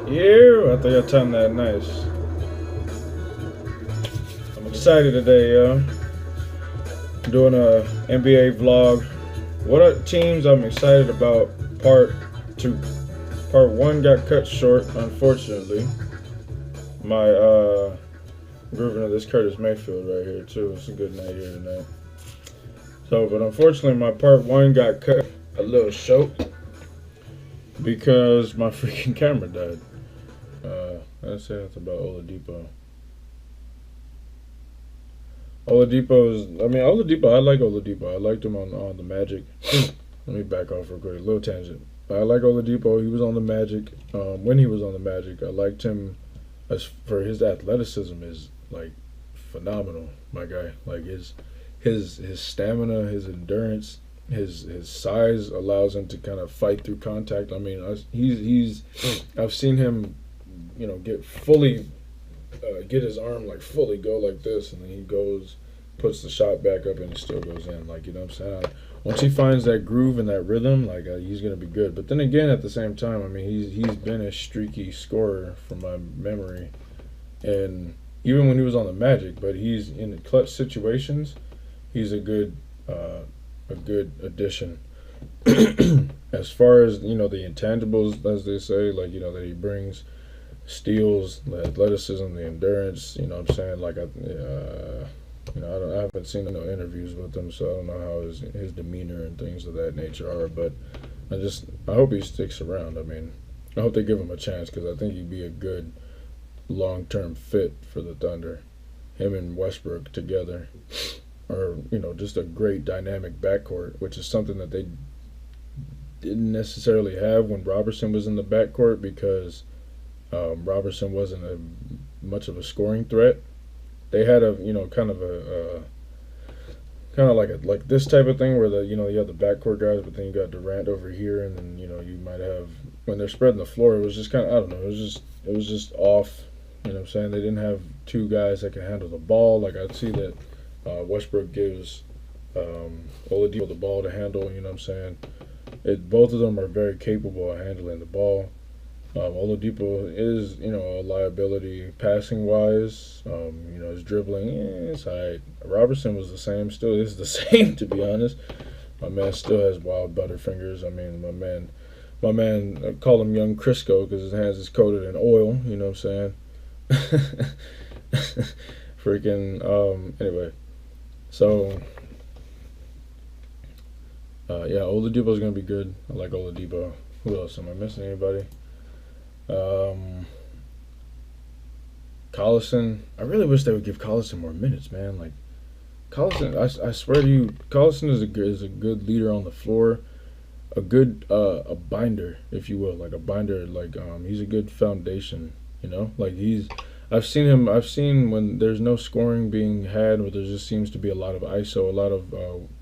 Yeah, I think I timed that nice. I'm excited today, yo. Doing a NBA vlog. What are teams I'm excited about? Part two. Part one got cut short, unfortunately. My grooving of this Curtis Mayfield right here too. It's a good night here tonight. So, but unfortunately, my part one got cut a little short because my freaking camera died. Let's say that's about Oladipo. Oladipo, I like Oladipo. I liked him on the Magic. Let me back off real quick. A little tangent. I like Oladipo. He was on the Magic. When he was on the Magic, I liked him as for his athleticism is like phenomenal. My guy, like his stamina, his endurance, his size allows him to kind of fight through contact. I mean, he's I've seen him, get fully get his arm like fully go like this, and then he goes, puts the shot back up, and it still goes in. Like, you know what I'm saying? Once he finds that groove and that rhythm, like he's gonna be good. But then again, at the same time, I mean, he's been a streaky scorer from my memory, and even when he was on the Magic, but he's in the clutch situations, he's a good addition. As far as the intangibles, as they say, like that he brings steals, the athleticism, the endurance. You know what I'm saying? Like I haven't seen no interviews with him, so I don't know how his demeanor and things of that nature are. But I hope he sticks around. I mean, I hope they give him a chance because I think he'd be a good long-term fit for the Thunder. Him and Westbrook together, or just a great dynamic backcourt, which is something that they didn't necessarily have when Robertson was in the backcourt because Robertson wasn't much of a scoring threat. They had a kind of like this type of thing where you have the backcourt guys, but then you got Durant over here, and then you might have when they're spreading the floor. It was just kind of, I don't know. It was just off. You know what I'm saying? They didn't have two guys that can handle the ball. Like I'd see that Westbrook gives Oladipo the ball to handle. You know what I'm saying? Both of them are very capable of handling the ball. Oladipo is, a liability passing wise. His dribbling, it's alright. Robertson was the same, still is the same, to be honest. My man still has wild butterfingers. I mean, my man, I call him Young Crisco because his hands is coated in oil. You know what I'm saying? Freaking. Anyway, so yeah, Oladipo's gonna be good. I like Oladipo. Who else? Am I missing anybody? Collison. I really wish they would give Collison more minutes, man. Like Collison, I swear to you, Collison is a good leader on the floor, a good a binder, if you will, like a binder. Like he's a good foundation. Like I've seen when there's no scoring being had, where there just seems to be a lot of ISO, a lot of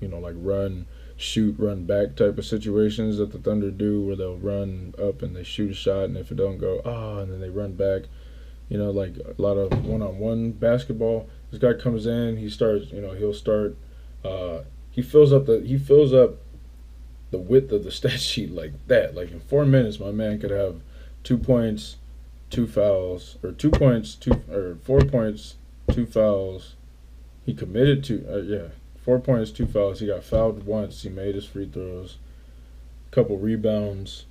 like run, shoot, run back type of situations that the Thunder do, where they'll run up and they shoot a shot, and if it don't go, and then they run back. Like a lot of one-on-one basketball. This guy comes in, he starts. He'll start. He fills up the width of the stat sheet like that. Like in 4 minutes, my man could have 2 points, 2 fouls, or 2 points, 4 points, 2 fouls. He committed to 4 points, 2 fouls. He got fouled once. He made his free throws. Couple rebounds.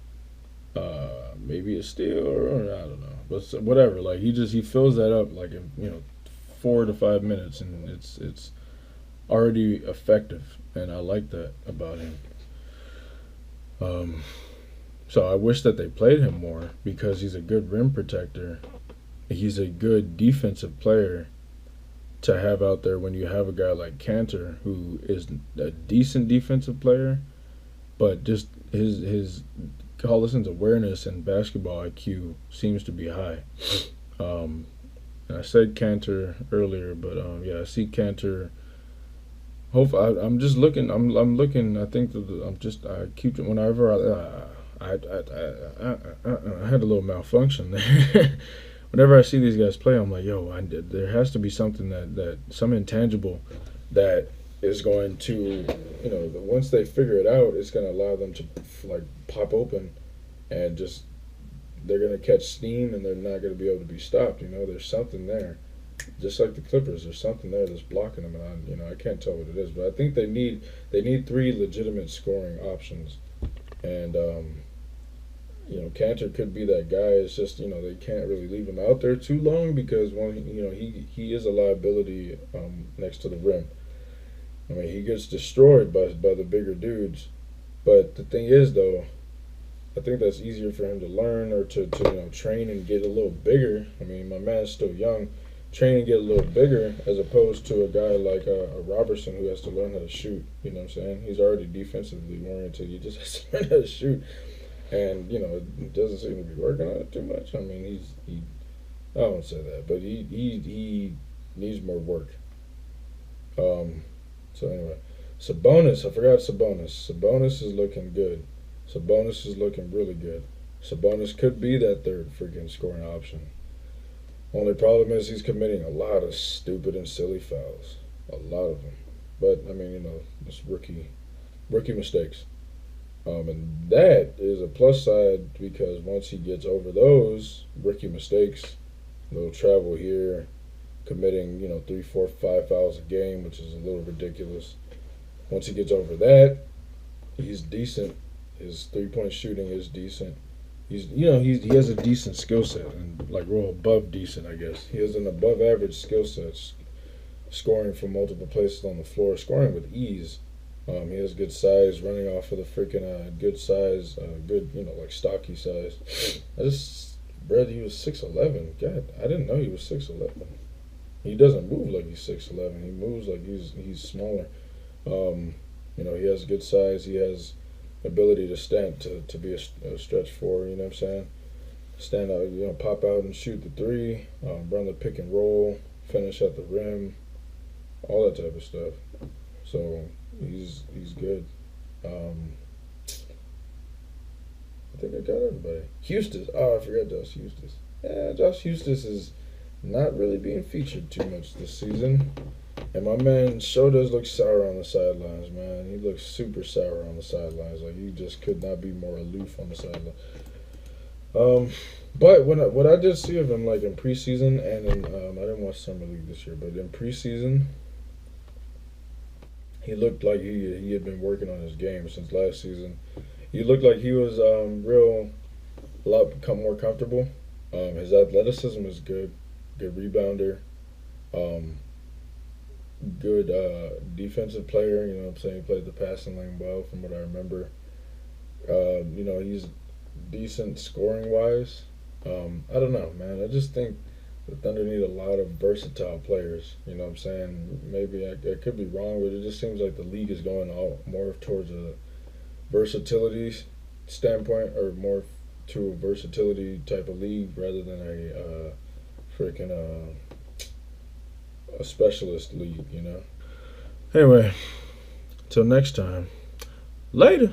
Maybe a steal or I don't know, but whatever. Like he fills that up like in 4 to 5 minutes, and it's already effective, and I like that about him. So I wish that they played him more because he's a good rim protector. He's a good defensive player to have out there when you have a guy like Cantor who is a decent defensive player, but just his Collison's awareness and basketball IQ seems to be high. And I said Cantor earlier, but I see Cantor. I'm just looking. I'm looking. I think I keep whenever I had a little malfunction there. Whenever I see these guys play, I'm like, there has to be something that some intangible that is going to, once they figure it out, it's going to allow them to like pop open and just they're gonna catch steam and they're not gonna be able to be stopped. You know, there's something there, just like the Clippers. There's something there that's blocking them, and I can't tell what it is. But I think they need three legitimate scoring options, and Cantor could be that guy. It's just they can't really leave him out there too long because he is a liability next to the rim. I mean, he gets destroyed by the bigger dudes. But the thing is, though, I think that's easier for him to learn or to train and get a little bigger. I mean, my man's still young. Train and get a little bigger as opposed to a guy like a Robertson who has to learn how to shoot. You know what I'm saying? He's already defensively oriented. He just has to learn how to shoot. And, it doesn't seem to be working on it too much. I mean, I won't say that, but he needs more work. So anyway, Sabonis, I forgot Sabonis. Sabonis is looking good. Sabonis is looking really good. Sabonis could be that third freaking scoring option. Only problem is he's committing a lot of stupid and silly fouls. A lot of them. But, I mean, it's rookie mistakes. And that is a plus side because once he gets over those rookie mistakes, they'll travel here, committing 3, 4, 5 fouls a game, which is a little ridiculous. Once he gets over that, he's decent. His 3-point shooting is decent. He has a decent skill set and real above decent, I guess. He has an above average skill set, scoring from multiple places on the floor, scoring with ease. He has good size, running off of the freaking good size, good stocky size. I just read he was 6'11". God, I didn't know he was 6'11". He doesn't move like he's 6'11". He moves like he's smaller. He has good size. He has ability to stand to be a stretch four. You know what I'm saying? Stand out, pop out and shoot the three, run the pick and roll, finish at the rim, all that type of stuff. So he's good. I think I got everybody. Houston. Oh, I forgot Josh Houston. Yeah, Josh Houston is not really being featured too much this season. And my man sure does look sour on the sidelines, man. He looks super sour on the sidelines. Like, he just could not be more aloof on the sideline. But what I did see of him, in preseason and in, I didn't watch Summer League this year, but in preseason, he looked like he had been working on his game since last season. He looked like he was a lot more comfortable. His athleticism is good rebounder, good defensive player. You know what I'm saying? He played the passing lane well, from what I remember. He's decent scoring wise. I don't know, man. I just think the Thunder need a lot of versatile players. You know what I'm saying? Maybe I could be wrong, but it just seems like the league is going more towards a versatility standpoint, or more to a versatility type of league rather than a specialist league. Anyway, till next time. Later.